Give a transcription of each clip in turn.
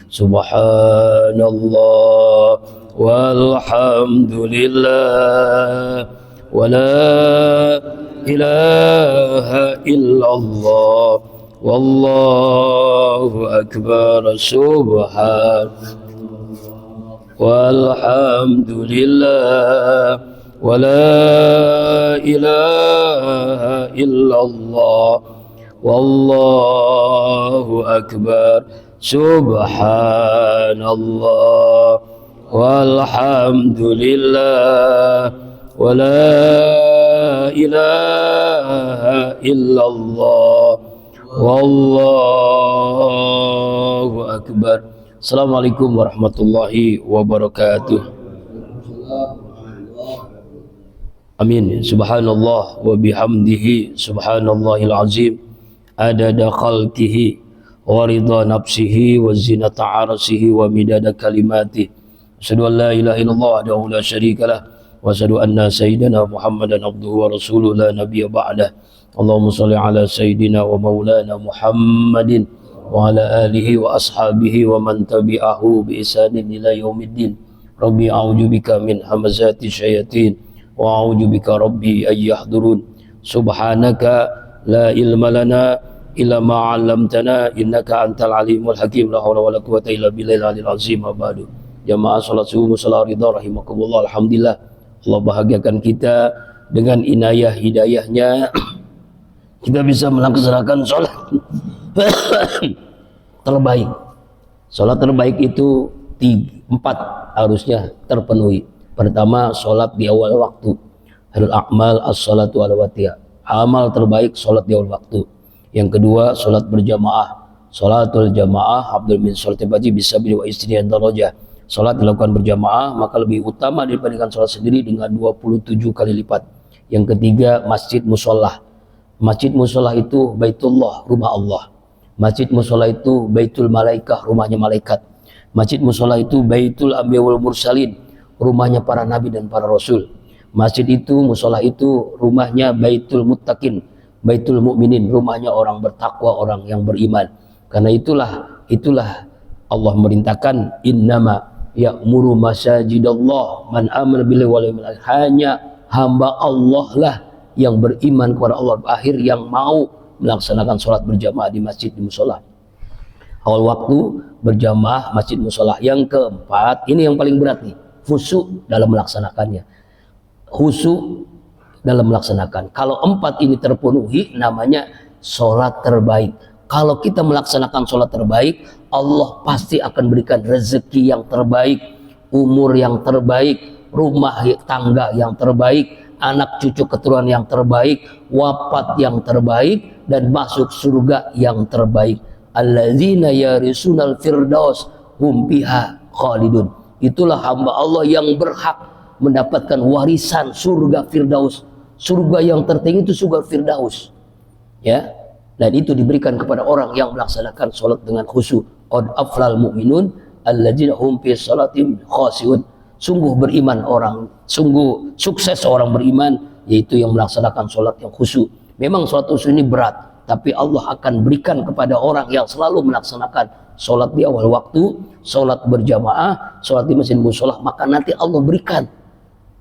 Subhanallah walhamdulillah wa la ilaha illallah wallahu akbar. Subhanallah walhamdulillah wa la ilaha illallah wallahu akbar. Subhanallah walhamdulillah wa la ilaha illallah wallahu akbar. Assalamualaikum warahmatullahi wabarakatuh. Amin. Subhanallah wa bihamdihi subhanallahil azim adada khalqihi wa ridha nafsihi wa zinata arsihi wa midada kalimatihi. Asyhadu an la ilaha illallah wahdahu la syarikalah wa asyhadu anna sayyidina Muhammadan abduhu wa rasuluhu la nabiyya ba'dah. Allahumma shalli ala sayyidina wa maulana Muhammadin wa ala alihi wa ashabihi wa man tabi'ahu bi ihsanin ila yaumiddin. Rabbi a'udzu bika min hamazati syayatin wa a'udzu bika rabbi ay yahdurun. Subhanaka la ilma lana illa ma 'allamtana innaka antal alimul hakim. La haula wala quwwata illa billahil aliyil azim. Abadu jamaah salat subuh salat ridha rahimakumullah. Alhamdulillah Allah bahagiakan kita dengan inayah hidayahnya kita bisa melaksanakan salat terbaik. Salat terbaik itu 4 harusnya terpenuhi. Pertama, salat di awal waktu. Khairul a'mal as-salatu ala waqtiha. Amal terbaik salat di awal waktu. Yang kedua, salat berjamaah. Salatul jamaah afdal min salatil fardhi bisabri wa istidyan darajah. Salat dilakukan berjamaah maka lebih utama dibandingkan salat sendiri dengan 27 kali lipat. Yang ketiga, masjid musholla. Masjid musholla itu baitullah, rumah Allah. Masjid musholla itu baitul malaikah, rumahnya malaikat. Masjid musholla itu baitul anbiya wal mursalin, rumahnya para nabi dan para rasul. Masjid itu, musholla itu rumahnya baitul muttaqin, baitul mukminin, rumahnya orang bertakwa, orang yang beriman. Karena itulah Allah merintahkan innama ya'muru masajidallah man amana billahi wal yawmil akhir. Hanya hamba Allah lah yang beriman kepada Allah akhir yang mau melaksanakan sholat berjamaah di masjid, di musholla. Awal waktu berjamaah masjid musholla. Yang keempat, ini yang paling berat nih, khusyuk dalam melaksanakannya. Khusyuk dalam melaksanakan. Kalau 4 ini terpenuhi, namanya sholat terbaik. Kalau kita melaksanakan sholat terbaik, Allah pasti akan berikan rezeki yang terbaik, umur yang terbaik, rumah tangga yang terbaik, anak cucu keturunan yang terbaik, wafat yang terbaik, dan masuk surga yang terbaik. Alladzina yarisunal firdaus hum fiha khalidun. Itulah hamba Allah yang berhak mendapatkan warisan surga firdaus. Surga yang tertinggi itu surga firdaus. Ya. Dan itu diberikan kepada orang yang melaksanakan sholat dengan khusyuk. Qad aflal mu'minun alladzina hum fi shalatim khashi'un. Sungguh beriman orang, sungguh sukses orang beriman, yaitu yang melaksanakan sholat yang khusyuk. Memang sholat khusyuk ini berat, tapi Allah akan berikan kepada orang yang selalu melaksanakan sholat di awal waktu, sholat berjamaah, sholat di masjid musholla, maka nanti Allah berikan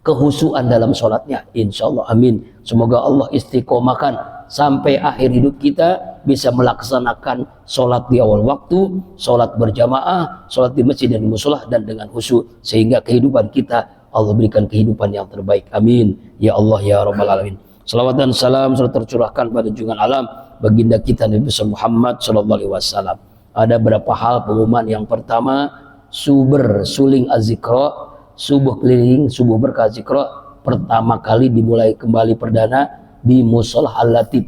kehusuan dalam sholatnya, insya Allah. Amin. Semoga Allah istiqomahkan sampai akhir hidup kita bisa melaksanakan sholat di awal waktu, sholat berjamaah, sholat di masjid dan di musholla, dan dengan khusyuk, sehingga kehidupan kita Allah berikan kehidupan yang terbaik. Amin ya Allah ya Rabbal Alamin. Salawat dan salam serta tercurahkan pada junjungan alam baginda kita Nabi Muhammad SAW. Ada beberapa hal pengumuman. Yang pertama, suling azikra, subuh keliling, subuh berkah zikra pertama kali dimulai kembali perdana di Musholla Al-Latif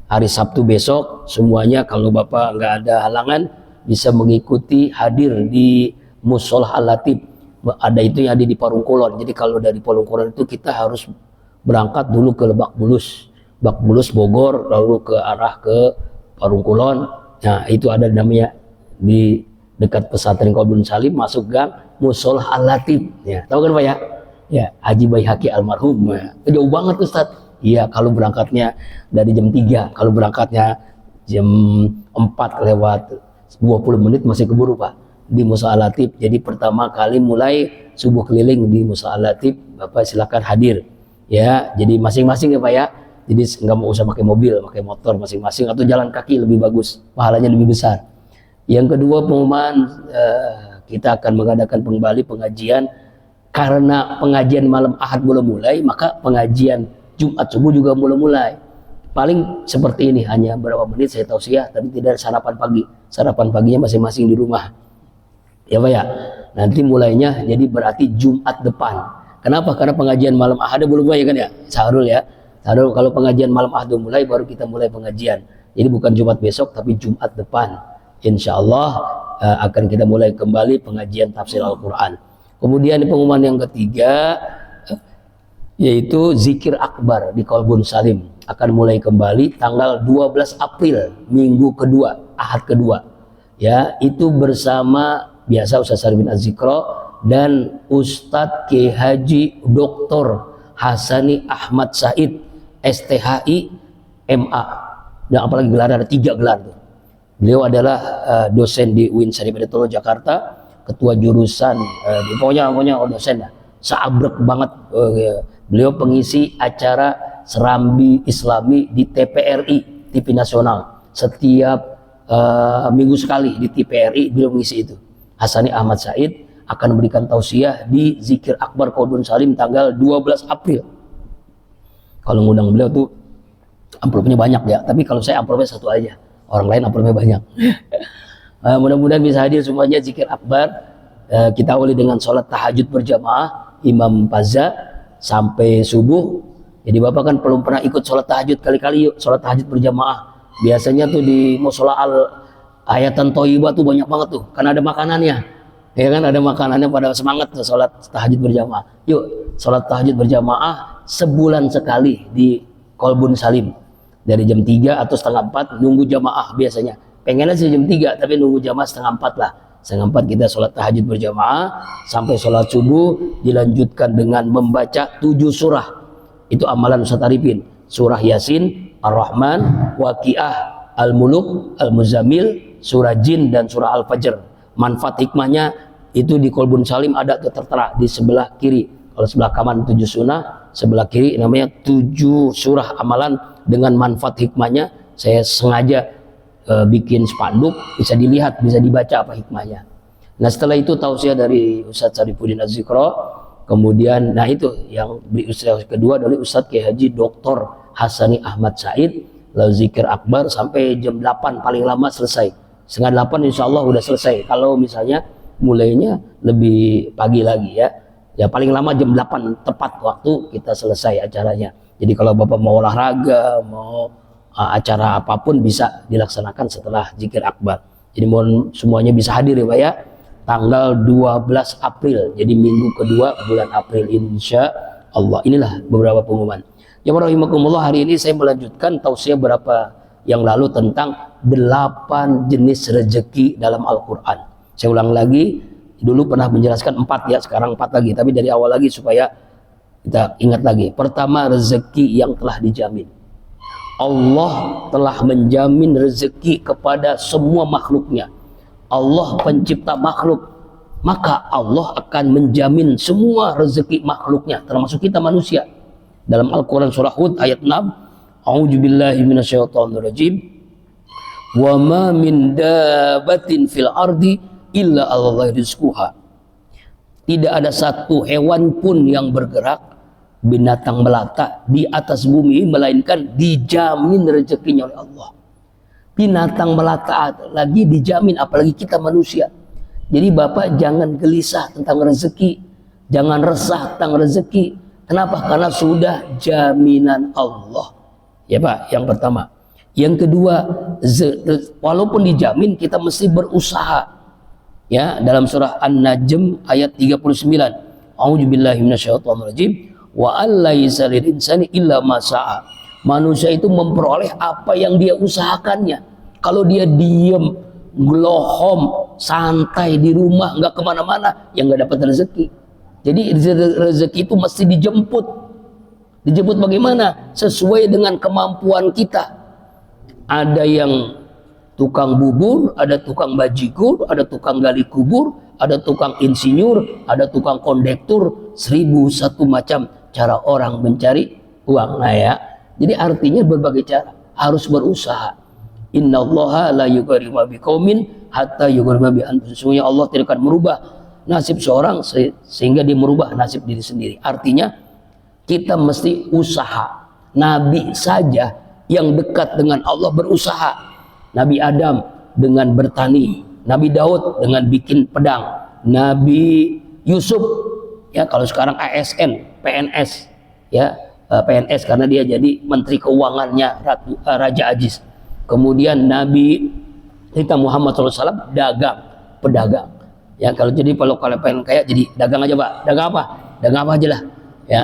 hari Sabtu besok. Semuanya kalau Bapak nggak ada halangan bisa mengikuti, hadir di Musholla Al-Latif. Ada itu yang ada di Parungkulon. Jadi kalau dari Parungkulon itu kita harus berangkat dulu ke Lebak Bulus, Bogor, lalu ke arah ke Parungkulon. Nah itu ada namanya di dekat pesantren Qaulun Salim, masuk gang Musholla Al-Latif. Ya, tahu kan Pak ya? Ya, Haji Baihaqi almarhum. Ya, jauh banget Ustaz. Iya, kalau berangkatnya dari jam 3, kalau berangkatnya jam 4 lewat 20 menit masih keburu Pak. di Musa Al-Latif. Jadi pertama kali mulai subuh keliling di Musa Al-Latif, Bapak silakan hadir ya. Jadi masing-masing ya Pak ya. Jadi nggak mau usah pakai mobil, pakai motor masing-masing atau jalan kaki lebih bagus, pahalanya lebih besar. Yang kedua pengumuman kita akan mengadakan kembali pengajian karena pengajian malam Ahad belum mulai, maka pengajian Jumat subuh juga belum mulai. Paling seperti ini, hanya berapa menit saya tausiah, tapi tidak sarapan pagi. Sarapan paginya masing-masing di rumah. Ya Pak ya. Nanti mulainya jadi berarti Jumat depan. Kenapa? Karena pengajian malam Ahad belum mulai kan ya, Sahrul ya. Sahrul, kalau pengajian malam Ahad mulai baru kita mulai pengajian. Jadi bukan Jumat besok tapi Jumat depan. Insya Allah akan kita mulai kembali pengajian tafsir Al-Quran. Kemudian pengumuman yang ketiga yaitu zikir akbar di Qalbun Salim akan mulai kembali tanggal 12 April minggu kedua, Ahad kedua. Ya, itu bersama biasa Ustaz Sarifin Az-Zikro dan Ustadz Kiai Haji Dr. Hasani Ahmad Said STHI MA. Dan apalagi gelar, ada 3 gelar tuh. Beliau adalah dosen di UIN Syarif Hidayatullah Jakarta, ketua jurusan pokoknya dosen lah, seabrek banget. Beliau pengisi acara Serambi Islami di TPRI, TV Nasional. Setiap minggu sekali di TPRI beliau mengisi itu. Hasani Ahmad Said akan memberikan tausiah di Zikir Akbar Qalbun Salim tanggal 12 April. Kalau ngundang beliau tuh amplopnya banyak ya, tapi kalau saya amplopnya satu aja, orang lain amplopnya banyak. Mudah-mudahan bisa hadir semuanya Zikir Akbar. Kita awali dengan sholat tahajud berjamaah Imam Paza sampai subuh. Jadi Bapak kan belum pernah ikut sholat tahajud, kali-kali yuk sholat tahajud berjamaah. Biasanya tuh di Musola Al Hayatan Thayyibah tuh banyak banget tuh, karena ada makanannya. Ya kan, ada makanannya, pada semangat tuh sholat tahajud berjamaah. Yuk sholat tahajud berjamaah sebulan sekali di Qalbun Salim. Dari jam 3 atau setengah 4 nunggu jamaah biasanya. Pengennya sih jam 3 tapi nunggu jamaah setengah 4 lah. Setengah 4 kita sholat tahajud berjamaah sampai sholat subuh, dilanjutkan dengan membaca 7 surah. Itu amalan Ustaz Arifin. Surah Yasin, Ar-Rahman, Waqiah, Al-Muluk, Al-Muzammil, surah Jin dan surah Al-Fajr. Manfaat hikmahnya itu di Qalbun Salim ada tertera di sebelah kiri. Kalau sebelah kanan 7 sunnah, sebelah kiri namanya 7 surah amalan dengan manfaat hikmahnya. Saya sengaja bikin spanduk, bisa dilihat, bisa dibaca apa hikmahnya. Nah setelah itu tausiah dari Ustaz Sarifuddin Az-Zikro. Kemudian nah itu yang Ustaz kedua dari Ustaz Kiai Haji Dr. Hasani Ahmad Said, lalu zikir akbar sampai jam 8 paling lama selesai. Setengah 8 insya Allah udah selesai. Kalau misalnya mulainya lebih pagi lagi ya, ya paling lama jam 8 tepat waktu kita selesai acaranya. Jadi kalau Bapak mau olahraga, mau acara apapun bisa dilaksanakan setelah zikir akbar. Jadi mohon semuanya bisa hadir ya Pak ya. Tanggal 12 April, jadi minggu kedua bulan April insya Allah. Inilah beberapa pengumuman. Ya rahimakumullah, hari ini saya melanjutkan tausiah berapa yang lalu tentang 8 jenis rezeki dalam Al-Quran. Saya ulang lagi, dulu pernah menjelaskan 4 ya, sekarang 4 lagi, tapi dari awal lagi supaya kita ingat lagi. Pertama, rezeki yang telah dijamin. Allah telah menjamin rezeki kepada semua makhluknya. Allah pencipta makhluk, maka Allah akan menjamin semua rezeki makhluknya, termasuk kita manusia. Dalam Al-Quran surah Hud ayat 6, A'udzubillahi minasyaitonirrajim, wa ma min dabatin fil ardi illa Allah rizquha. Tidak ada satu hewan pun yang bergerak, binatang melata di atas bumi, melainkan dijamin rezekinya oleh Allah. Binatang melata lagi dijamin, apalagi kita manusia. Jadi Bapak jangan gelisah tentang rezeki, jangan resah tentang rezeki. Kenapa? Karena sudah jaminan Allah. Ya Pak, yang pertama. Yang kedua, walaupun dijamin kita mesti berusaha. Ya, dalam surah An-Najm ayat 39. A'udzubillahi minasyaitonirrajim. Wa allaisa lil insani illa ma sa'a. Manusia itu memperoleh apa yang dia usahakannya. Kalau dia diem, gelohom, santai di rumah, nggak kemana-mana, ya nggak dapat rezeki. Jadi rezeki itu mesti dijemput. Dijemput bagaimana? Sesuai dengan kemampuan kita. Ada yang tukang bubur, ada tukang bajigur, ada tukang gali kubur, ada tukang insinyur, ada tukang kondektur, 1001 macam cara orang mencari uang. Nah ya, jadi artinya berbagai cara, harus berusaha. Innallaha la yughayyiru ma biqaumin hatta yughayyiru ma bi anfusihim. Sesungguhnya Allah tidak akan merubah nasib seorang sehingga dia merubah nasib diri sendiri. Artinya kita mesti usaha. Nabi saja yang dekat dengan Allah berusaha. Nabi Adam dengan bertani, Nabi Daud dengan bikin pedang, Nabi Yusuf ya, kalau sekarang ASN, PNS ya, PNS karena dia jadi menteri keuangannya Raja Aziz. Kemudian Nabi kita Muhammad SAW dagang, pedagang ya. Kalau kalian pengen kaya jadi dagang aja Pak. Dagang apa? Dagang apa aja lah ya.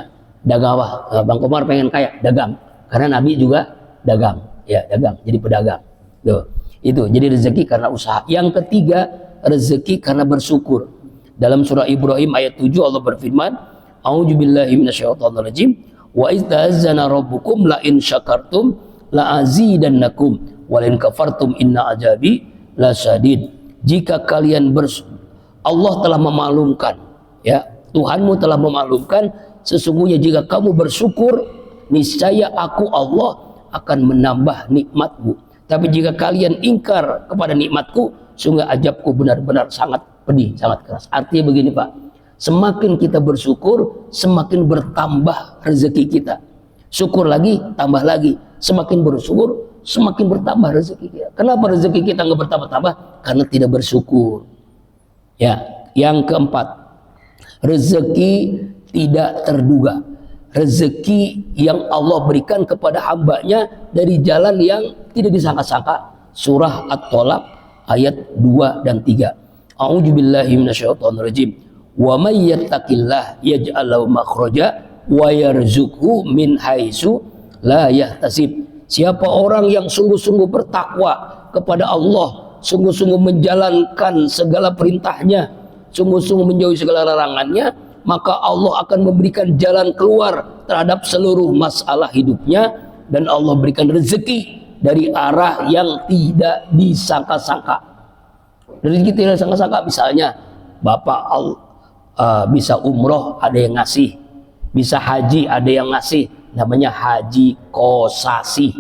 Dagang apa? Bang Komar pengen kaya, dagang. Karena Nabi juga dagang ya, dagang jadi pedagang. Tuh, itu jadi rezeki karena usaha. Yang ketiga, rezeki karena bersyukur. Dalam surah Ibrahim ayat 7 Allah berfirman, A'udzubillahi minasyaitonirrajim, wa idz ta'azzana rabbukum la in syakartum la azidannakum wa la in kafartum inna azabi lasyadid. Jika kalian Allah telah memaklumkan ya, Tuhanmu telah memaklumkan sesungguhnya jika kamu bersyukur niscaya aku Allah akan menambah nikmatmu. Tapi jika kalian ingkar kepada nikmatku, sungguh azabku benar-benar sangat pedih, sangat keras. Artinya begini Pak, semakin kita bersyukur, semakin bertambah rezeki kita. Syukur lagi, tambah lagi. Semakin bersyukur, semakin bertambah rezeki kita. Kenapa rezeki kita nggak bertambah-tambah? Karena tidak bersyukur. Ya, yang keempat, rezeki tidak terduga. Rezeki yang Allah berikan kepada hambanya dari jalan yang tidak disangka-sangka. Surah At-Tolaq ayat 2 dan 3. A'udzubillahi minasyaitonirrajim. Wa may yattaqillah yaj'al lahu makhraja wa yarzuqhu min haitsu la yahtasib. Siapa orang yang sungguh-sungguh bertakwa kepada Allah, sungguh-sungguh menjalankan segala perintahnya, sungguh-sungguh menjauhi segala larangannya, maka Allah akan memberikan jalan keluar terhadap seluruh masalah hidupnya, dan Allah berikan rezeki dari arah yang tidak disangka-sangka. Rezeki tidak disangka-sangka, misalnya Bapak bisa umroh ada yang ngasih, bisa haji ada yang ngasih, namanya haji kosasi,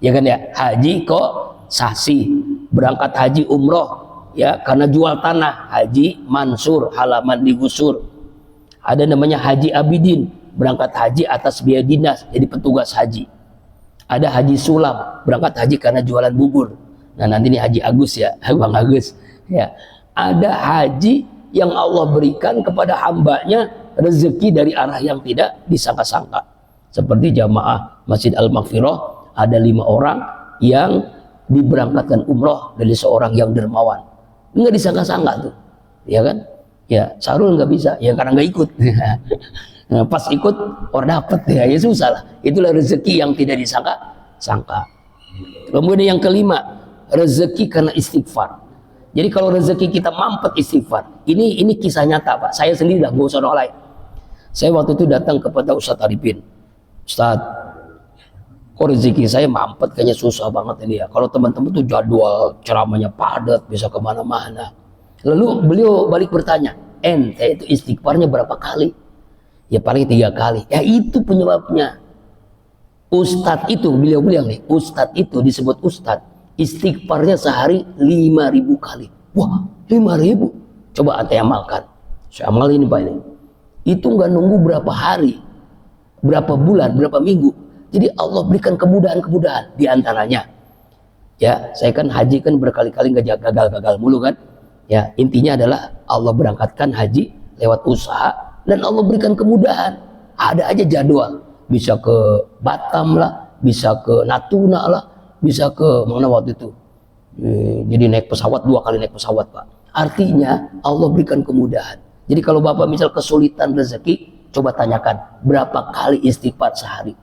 ya kan ya, haji kosasi. Berangkat haji umroh ya karena jual tanah, haji mansur, halaman digusur. Ada namanya haji abidin, berangkat haji atas biaya dinas, jadi petugas haji. Ada haji sulam, berangkat haji karena jualan bubur. Nah nanti ini haji Agus ya, Bang Agus ya. Ada haji yang Allah berikan kepada hambanya rezeki dari arah yang tidak disangka-sangka. Seperti jamaah Masjid Al-Maghfirah, ada 5 orang yang diberangkatkan umroh dari seorang yang dermawan. Nggak disangka-sangka tuh, ya kan? Ya, Sarul nggak bisa, ya karena nggak ikut. Nah, pas ikut orang dapet ya, ya susah lah. Itulah rezeki yang tidak disangka-sangka. Kemudian yang kelima, rezeki karena istighfar. Jadi kalau rezeki kita mampet istighfar, ini kisah nyata Pak. Saya sendiri lah, gak usah orang lain. Saya waktu itu datang kepada Ustadz Arifin, Ustadz, kok rezeki saya mampet, kayaknya susah banget ini ya. Kalau teman-teman tuh jadwal ceramahnya padat, bisa kemana-mana. Lalu beliau balik bertanya, ente itu istighfarnya berapa kali? Ya paling 3 kali. Ya itu penyebabnya. Ustadz itu, beliau bilang nih, Ustadz itu disebut Ustadz, istighfarnya sehari 5.000 kali. Wah, 5.000? Coba ante amalkan. Saya amal ini Pak ini. Itu nggak nunggu berapa hari, berapa bulan, berapa minggu. Jadi Allah berikan kemudahan-kemudahan. Di antaranya, ya saya kan haji kan berkali-kali nggak gagal-gagal mulu kan. Ya, intinya adalah Allah berangkatkan haji lewat usaha dan Allah berikan kemudahan. Ada aja jadwal, bisa ke Batam lah, bisa ke Natuna lah, bisa ke mana waktu itu. Jadi naik pesawat 2 kali naik pesawat Pak. Artinya Allah berikan kemudahan. Jadi kalau Bapak misal kesulitan rezeki, coba tanyakan berapa kali istighfar sehari.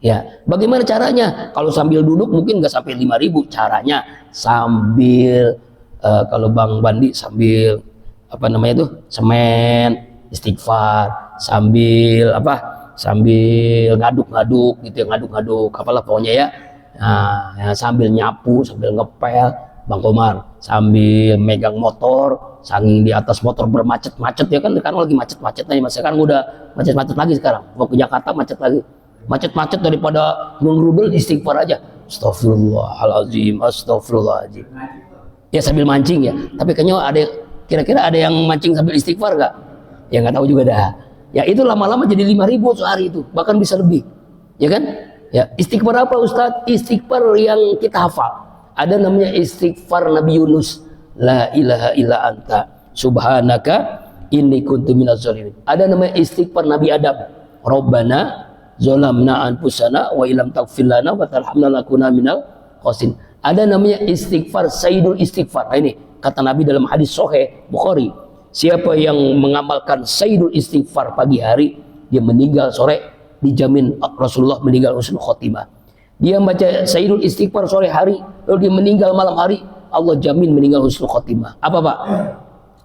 Ya, bagaimana caranya? Kalau sambil duduk mungkin nggak sampai 5.000. Caranya sambil kalau Bang Bandi sambil apa namanya tuh semen, istighfar, sambil apa, sambil ngaduk-ngaduk gitu ya, ngaduk-ngaduk apalah pokoknya ya. Nah, ya, sambil nyapu, sambil ngepel, Bang Komar sambil megang motor, saking di atas motor bermacet-macet ya kan, sekarang lagi macet-macetnya mas, sekarang udah macet-macet lagi, sekarang mau ke Jakarta macet lagi, macet-macet daripada ngerudel istighfar aja, astagfirullahaladzim, astagfirullahaladzim, ya sambil mancing ya, tapi kayaknya ada, kira-kira ada yang mancing sambil istighfar gak? Ya nggak tahu juga dah, ya itu lama-lama jadi 5.000 sehari itu, bahkan bisa lebih, ya kan? Ya istighfar apa Ustadz? Istighfar yang kita hafal. Ada namanya istighfar Nabi Yunus, la ilaha illa anta subhanaka inni kuntu minaz zalimin. Ada namanya istighfar Nabi Adam, Rabbana zalamna anfusana wa illam taghfir lana wa tarhamna lakuna minal khasirin. Ada namanya istighfar Sayyidul Istighfar. Nah, ini kata Nabi dalam hadis sahih Bukhari, siapa yang mengamalkan Sayyidul Istighfar pagi hari, dia meninggal sore dijamin Rasulullah meninggal husnul khotimah. Dia baca Sayyidul Istighfar sore hari, lalu dia meninggal malam hari, Allah jamin meninggal husnul khotimah. Apa Pak?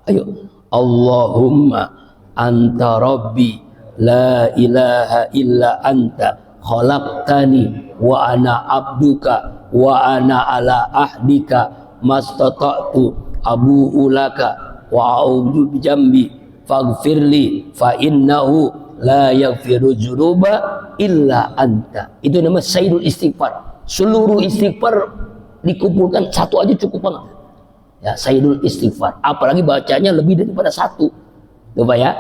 Ayo. Allahumma anta rabbi la ilaha illa anta khalaqtani wa ana abduka wa ana ala ahdika mastata'tu abu'u laka wa a'udzu bijambi faghfirli fa innahu la yaghfiru dzunuba illa anta. Itu namanya Sayyidul Istighfar. Seluruh istighfar dikumpulkan satu aja cukup banget. Ya, Sayyidul Istighfar. Apalagi bacanya lebih daripada satu. Tuh Pak ya.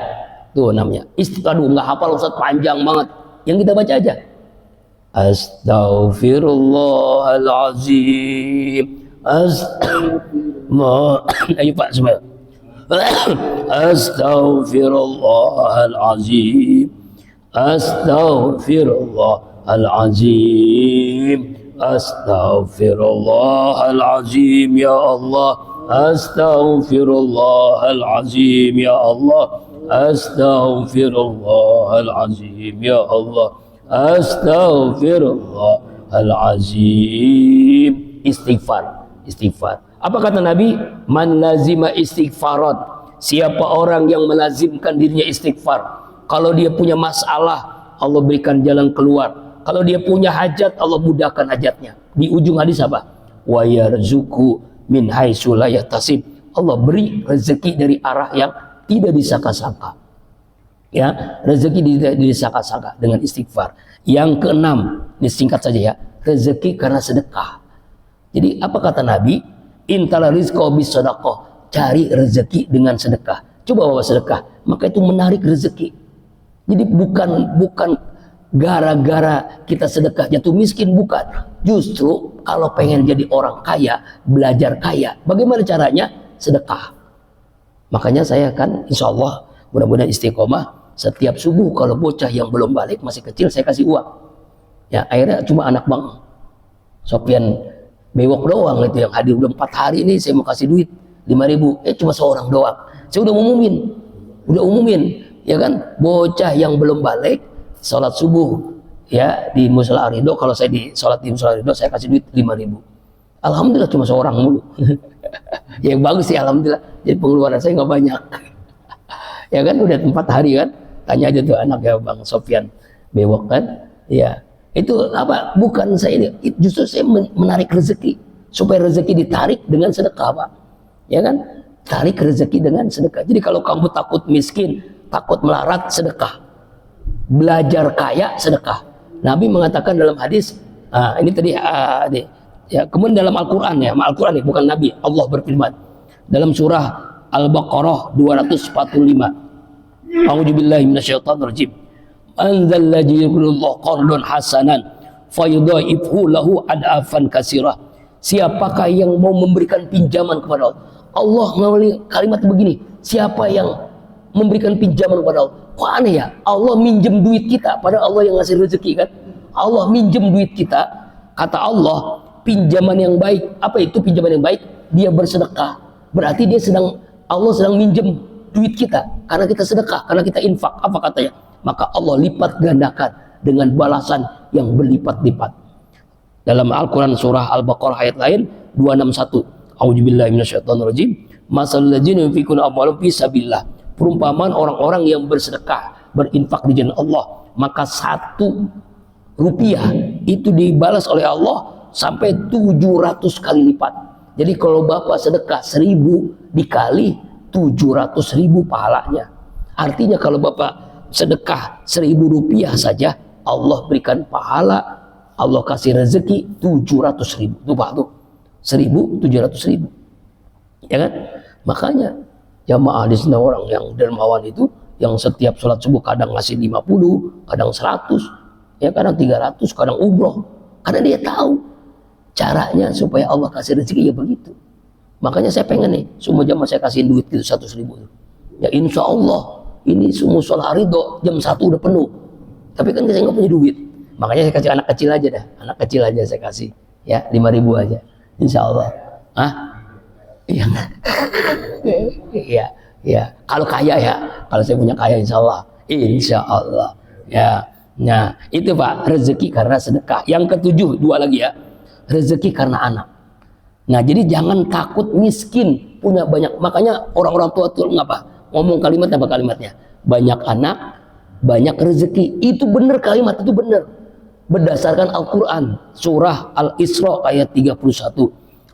Tuh namanya. Istighfar. Aduh, nggak hafal Ustaz, panjang banget. Yang kita baca aja. Astaghfirullahalazim. Ayo Pak semua. Astaghfirullahalazim, astaghfirullahalazim, astaghfirullahalazim ya Allah, astaghfirullahalazim ya Allah, astaghfirullahalazim ya Allah, astaghfirullahalazim. Istighfar, istighfar. Apa kata Nabi? Man lazima istighfarat. Siapa orang yang melazimkan dirinya istighfar, kalau dia punya masalah, Allah berikan jalan keluar. Kalau dia punya hajat, Allah mudahkan hajatnya. Di ujung hadis apa? Wa yarzuqu min haitsu la yahtasib. Allah beri rezeki dari arah yang tidak disangka-sangka. Ya, rezeki tidak disangka-sangka dengan istighfar. Yang keenam, ini singkat saja ya, rezeki karena sedekah. Jadi apa kata Nabi? Intala rizqa bis sedekah, cari rezeki dengan sedekah. Coba bawa sedekah, maka itu menarik rezeki. Jadi bukan gara-gara kita sedekah jatuh miskin, bukan. Justru kalau pengen jadi orang kaya, belajar kaya, bagaimana caranya? Sedekah. Makanya saya kan insya Allah mudah-mudahan istiqomah, setiap subuh kalau bocah yang belum balik masih kecil saya kasih uang. Ya akhirnya cuma anak Bang Sofyan Bewok doang itu yang hadir, udah 4 hari ini saya mau kasih duit 5.000, cuma seorang doang. Saya udah umumin, ya kan, bocah yang belum balik sholat subuh ya di Musala Arido, kalau saya di sholat di Musala Arido saya kasih duit 5.000. Alhamdulillah cuma seorang mulu. Ya bagus sih alhamdulillah. Jadi pengeluaran saya nggak banyak. Ya kan udah 4 hari kan, tanya aja tuh anak ya Bang Sofyan Bewok kan, ya. Itu apa? Bukan saya ini, justru saya menarik rezeki supaya rezeki ditarik dengan sedekah Pak. Ya kan? Tarik rezeki dengan sedekah. Jadi kalau kamu takut miskin, takut melarat, sedekah. Belajar kaya, sedekah. Nabi mengatakan dalam hadis, ini tadi ya, kemudian dalam Al-Qur'an ya, Al-Qur'an bukan Nabi, Allah berfirman dalam surah Al-Baqarah 245. A'udzubillahi minasyaitonirrajim. Anzal ladzi yuqridullahu qardan hasanan fayudha'ifhu lahu ad'afan katsirah. Siapakah yang mau memberikan pinjaman kepada Allah? Allah melalui kalimat begini, siapa yang memberikan pinjaman kepada Allah? Kok aneh ya? Allah minjem duit kita, padahal Allah yang ngasih rezeki kan? Allah minjem duit kita, kata Allah, pinjaman yang baik. Apa itu pinjaman yang baik? Dia bersedekah. Berarti Allah sedang minjem duit kita karena kita sedekah, karena kita infak. Apa katanya? Maka Allah lipat gandakan dengan balasan yang berlipat-lipat. Dalam Al-Quran surah Al-Baqarah ayat lain 261. A'udzubillahi minasyaitonirrajim. Masalul ladzina yunfikuna amwalahum fi sabilillah. Perumpamaan orang-orang yang bersedekah, berinfak di jalan Allah, maka 1 rupiah itu dibalas oleh Allah sampai 700 kali lipat. Jadi kalau bapak sedekah 1.000 dikali 700.000 pahalanya. Artinya kalau bapak sedekah 1.000 rupiah saja, Allah berikan pahala, Allah kasih rezeki 700.000. Tuh Pak tuh, 1.000 700.000, ya kan? Makanya jamaah di sini orang yang dermawan itu, yang setiap sholat subuh kadang ngasih 50, kadang 100, ya kadang 300, kadang umroh, karena dia tahu caranya supaya Allah kasih rezeki ya begitu. Makanya saya pengen nih semua jamaah saya kasihin duit gitu 100.000 ya, insya Allah ini semua sholat ridho jam 1 udah penuh. Tapi kan saya nggak punya duit, makanya saya kasih anak kecil aja dah, anak kecil aja saya kasih ya 5.000 aja, insya Allah. Hah? Iya, iya, iya. Kalau kaya ya, kalau saya punya kaya insya Allah ya. Nah itu Pak, rezeki karena sedekah. Yang ketujuh, 2 lagi ya, rezeki karena anak. Nah jadi jangan takut miskin, punya banyak. Makanya orang-orang tua tuh ngapa ngomong kalimat apa kalimatnya? Banyak anak, banyak rezeki. Itu benar, kalimat itu benar. Berdasarkan Al-Quran, surah Al-Isra ayat 31.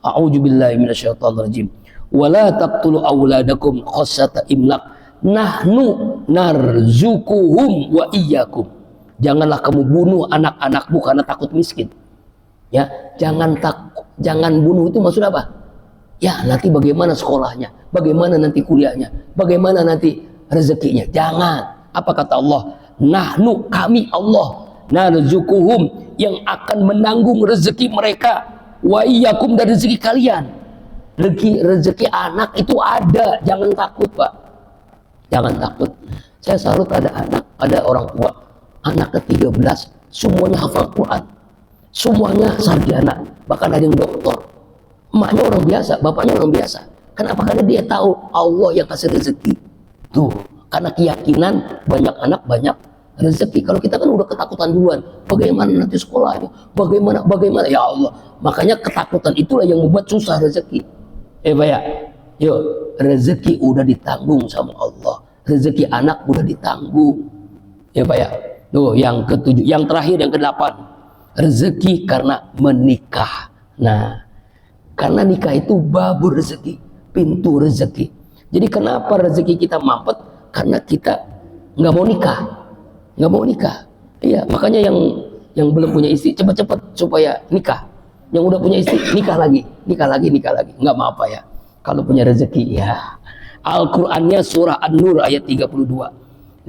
A'udzubillahi minasyaitonirrajim. Wala taqtulu auladakum khasyata imlaq. Nahnu narzukuhum wa iyyakum. Janganlah kamu bunuh anak-anakmu karena takut miskin. Ya, jangan bunuh itu maksud apa? Ya, nanti bagaimana sekolahnya, bagaimana nanti kuliahnya, bagaimana nanti rezekinya. Jangan. Apa kata Allah? Nahnu, kami Allah, narzukuhum, yang akan menanggung rezeki mereka, wa iyyakum, dan rezeki kalian. Rezeki anak itu ada, jangan takut Pak. Jangan takut. Saya salut ada anak, ada orang tua, anak ke-13 semuanya hafal Quran, semuanya sarjana, bahkan ada yang doktor. Emaknya orang biasa, bapaknya orang biasa. Kenapa? Karena dia tahu Allah yang kasih rezeki. Tuh, karena keyakinan banyak anak banyak rezeki. Kalau kita kan udah ketakutan duluan, bagaimana nanti sekolahnya, bagaimana ya Allah. Makanya ketakutan itulah yang membuat susah rezeki. Pak ya, yuk, rezeki udah ditanggung sama Allah, rezeki anak udah ditanggung, ya Pak ya. Tuh yang ketujuh, yang terakhir, yang ke-8, rezeki karena menikah. Nah, karena nikah itu babur rezeki, pintu rezeki. Jadi kenapa rezeki kita mampet? Karena kita nggak mau nikah. Iya, makanya yang belum punya istri cepat-cepat supaya nikah. Yang udah punya istri nikah lagi. Nggak mau apa ya? Kalau punya rezeki ya. Al-Qur'annya surah An-Nur ayat 32.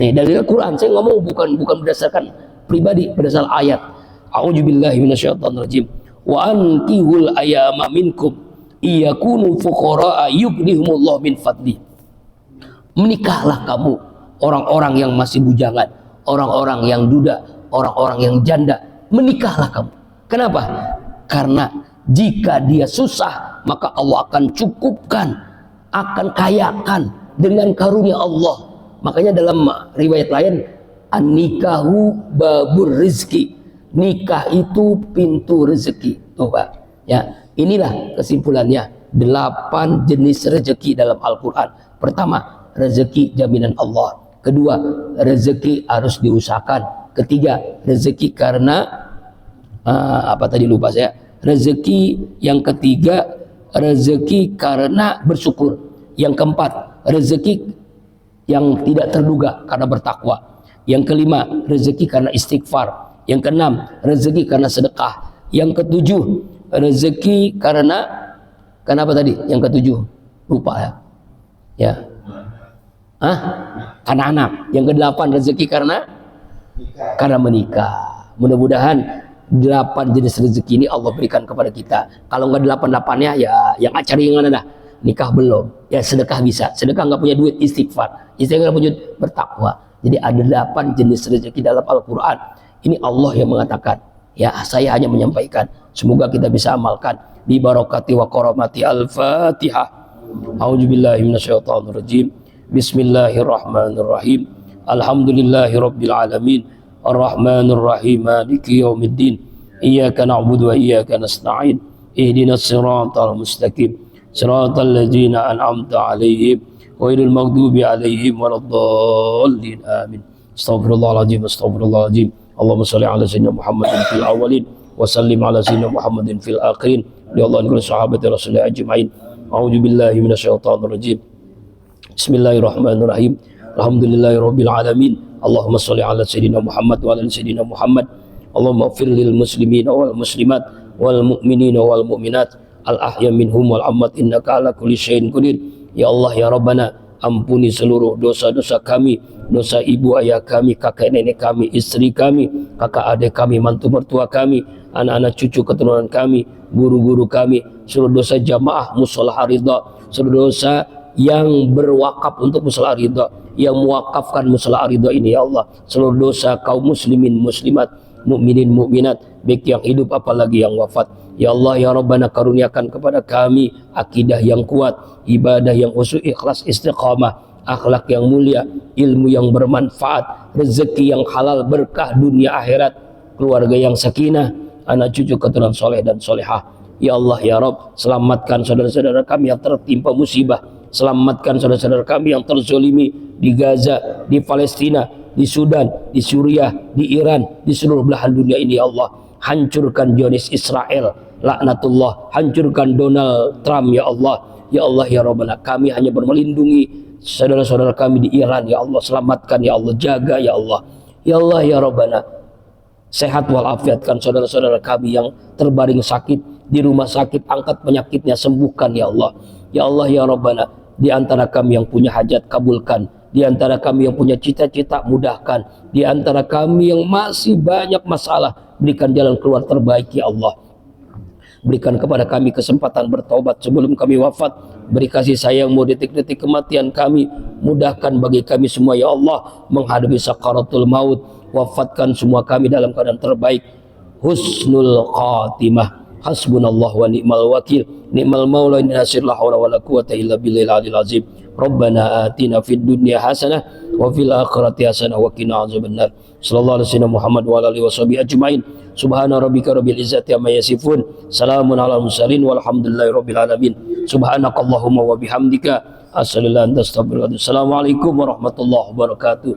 Nih dari Al-Quran saya ngomong bukan berdasarkan pribadi, berdasarkan ayat. A'udzubillahi minasyaitonirrajim. Wa ankihul ayama minkum iyakunu fuqara'a yughnihumullah min fadli. Menikahlah kamu orang-orang yang masih bujangan, orang-orang yang duda, orang-orang yang janda. Menikahlah kamu. Kenapa? Karena jika dia susah, maka Allah akan cukupkan, akan kayakan dengan karunia Allah. Makanya dalam riwayat lain, an-nikahu babur rizki, nikah itu pintu rezeki. Tuh Pak ya, inilah kesimpulannya 8 jenis rezeki dalam Al-Quran. Pertama, rezeki jaminan Allah. Kedua, rezeki harus diusahakan. Ketiga, rezeki karena apa tadi lupa saya. Rezeki yang ketiga, rezeki karena bersyukur. Yang keempat, rezeki yang tidak terduga karena bertakwa. Yang kelima, rezeki karena istighfar. Yang keenam, rezeki karena sedekah. Yang ketujuh, rezeki karena apa tadi? Yang ketujuh lupa ya. Ya. Hah? Karena anak. Yang kedelapan, rezeki karena menikah. Mudah-mudahan 8 jenis rezeki ini Allah berikan kepada kita. Kalau nggak 8-8-nya ya yang cari yang mana dah? Nikah belum, ya sedekah bisa. Sedekah nggak punya duit, istighfar. Istighfar nggak punya duit, bertakwa. Jadi ada 8 jenis rezeki dalam Al-Quran. Ini Allah yang mengatakan. Ya, saya hanya menyampaikan. Semoga kita bisa amalkan. Bi barakati wa karamati al-Fatihah. A'udzubillahi minasyaitonirrajim. Bismillahirrahmanirrahim. Alhamdulillahirabbil alamin. Ar-Rahmanir Rahim. Maliki yaumiddin. Iyyaka na'budu wa iyyaka nasta'in. Ihdinas siratal mustaqim. Siratal ladzina an'amta 'alaihim ghairil maghdubi 'alaihim waladdallin. Amin. Astaghfirullahaladzim. Allahumma shalli ala sayyidina Muhammadin fil awwalin wa sallim ala sayyidina Muhammadin fil akhirin. radhiyallahu anhu sahabati Rasulullah ajma'in. A'udzu billahi minasyaitonir rajim. Bismillahirrahmanirrahim. Alhamdulillahirabbil alamin. Allahumma shalli ala sayidina Muhammad wa ala sayidina Muhammad. Allahumma ighfir lil muslimina wal muslimat wal mu'minina wal mu'minat al ahya minhum wal amwat innaka ala kulli syai'in qadir. Ya Allah ya Rabbana, ampuni seluruh dosa-dosa kami, dosa ibu ayah kami, kakek nenek kami, istri kami, kakak adik kami, mantu mertua kami, anak-anak cucu keturunan kami, guru-guru kami, seluruh dosa jamaah musholah ridha, seluruh dosa yang berwakaf untuk musholah ridha, yang mewakafkan musholah ridha ini ya Allah, seluruh dosa kaum muslimin muslimat, mukminin mukminat, baik yang hidup apalagi yang wafat. Ya Allah ya Rabbana, karuniakan kepada kami akidah yang kuat, ibadah yang khusyuk, ikhlas, istiqamah, akhlak yang mulia, ilmu yang bermanfaat, rezeki yang halal, berkah dunia akhirat, keluarga yang sakinah, anak cucu keturunan soleh dan solehah. Ya Allah ya Rabb, selamatkan saudara-saudara kami yang tertimpa musibah, selamatkan saudara-saudara kami yang terzolimi di Gaza, di Palestina, di Sudan, di Suriah, di Iran, di seluruh belahan dunia ini ya Allah. Hancurkan Zionis Israel, laknatullah, hancurkan Donald Trump ya Allah. Ya Allah ya Rabbana, kami hanya bermelindungi saudara-saudara kami di Iran ya Allah, selamatkan ya Allah, jaga ya Allah. Ya Allah ya Rabbana, sehat walafiatkan saudara-saudara kami yang terbaring sakit di rumah sakit, angkat penyakitnya, sembuhkan ya Allah. Ya Allah ya Rabbana, di antara kami yang punya hajat kabulkan, di antara kami yang punya cita-cita mudahkan, di antara kami yang masih banyak masalah berikan jalan keluar terbaik ya Allah. Berikan kepada kami kesempatan bertaubat sebelum kami wafat. Beri kasih sayangmu detik-detik kematian kami. Mudahkan bagi kami semua ya Allah menghadapi sakaratul maut. Wafatkan semua kami dalam keadaan terbaik, husnul khatimah. Hasbunallah wa ni'mal wakil, ni'mal maula, inna nasir, la haula wala quwata illa billahil aliyil azim. Rabbana atina fid dunya hasanah wa fil akhirati hasanah wa qina azabannar. Sallallahu alaihi wasallam Muhammad wa alihi washabihi ajmain. Subhana rabbika rabbil izzati amma yasifun. Salamun alal mursalin walhamdulillahi rabbil alamin. Subhanakallahumma wa bihamdika asyhadu an la ilaha illa anta astaghfiruka wa atubu ilaik. Assalamualaikum warahmatullahi wabarakatuh.